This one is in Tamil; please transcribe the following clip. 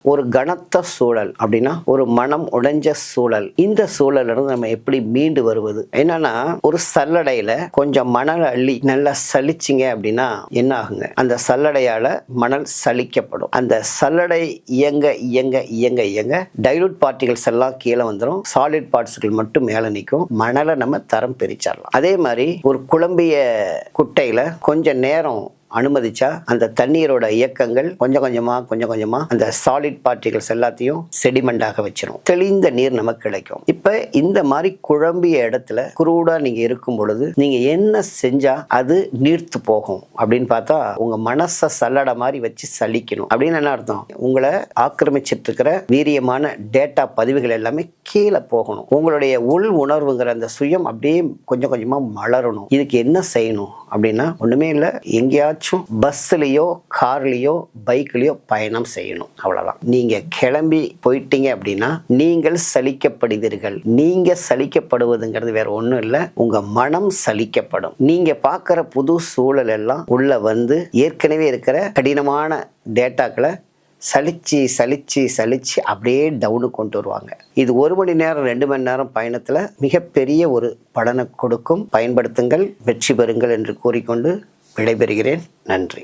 ஒரு கனத்த சூழல் அப்படின்னா ஒரு மனம் உடைஞ்ச சூழல். இந்த சூழல்ல இருந்து நம்ம எப்படி மீண்டு வருவது? என்னன்னா, ஒரு சல்லடையில கொஞ்சம் மணல் அள்ளி நல்லா சலிச்சிங்க அப்படின்னா என்ன ஆகுங்க? அந்த சல்லடையால மணல் சலிக்கப்படும். அந்த சல்லடை இயங்க இயங்க இயங்க இயங்க டைலூட் பார்ட்டிகல்ஸ் எல்லாம் கீழே வந்துடும், சாலிட் பார்ட்ஸ்கள் மட்டும் மேல நிற்கும். மணலை நம்ம தரம் பிரிச்சிடலாம். அதே மாதிரி ஒரு குழம்பிய குட்டையில கொஞ்ச நேரம் அனுமதிச்சா அந்த தண்ணீரோட இயக்கங்கள் கொஞ்சம் கொஞ்சமா அந்த சாலிட் பார்ட்டிகல்ஸ் எல்லாத்தையும் செடிமெண்டாக வச்சிரும். தெளிந்த நீர் நமக்கு கிடைக்கும். இப்ப இந்த மாதிரி குழம்பிய இடத்துல குரூடா நீங்க இருக்கும் பொழுது நீங்க என்ன செஞ்சா அது நீர்த்து போகும் அப்படின்னு பார்த்தா, உங்க மனசை சல்லடை மாதிரி வச்சு சலிக்கணும் அப்படின்னு என்ன அர்த்தம்? உங்களை ஆக்கிரமிச்சிட்டு இருக்கிற வீரியமான டேட்டா பதிவுகள் எல்லாமே கீழே போகணும். உங்களுடைய உள் உணர்வுங்கிற அந்த சுயம் அப்படியே கொஞ்சம் கொஞ்சமா மலரணும். இதுக்கு என்ன செய்யணும் அப்படின்னா ஒண்ணுமே இல்லை, எங்கேயாச்சும் பஸ்லயோ கார்லயோ பைக்லயோ பயணம் செய்யணும், அவ்வளவுதான். நீங்க கிளம்பி போயிட்டீங்க அப்படின்னா நீங்கள் சலிக்கப்படுவீர்கள். நீங்க சலிக்கப்படுவதுங்கிறது வேற ஒண்ணும் இல்லை, உங்க மனம் சலிக்கப்படும். நீங்க பார்க்கிற புது சூழல் எல்லாம் உள்ள வந்து ஏற்கனவே இருக்கிற கடினமான டேட்டாக்களை சலிச்சு அப்படியே டவுனு கொண்டு வருவாங்க. இது 1 மணி நேரம் 2 மணி நேரம் பயணத்துல மிகப்பெரிய ஒரு பலனை கொடுக்கும். பயன்படுத்துங்கள், வெற்றி பெறுங்கள் என்று கூறிக்கொண்டு விடைபெறுகிறேன். நன்றி.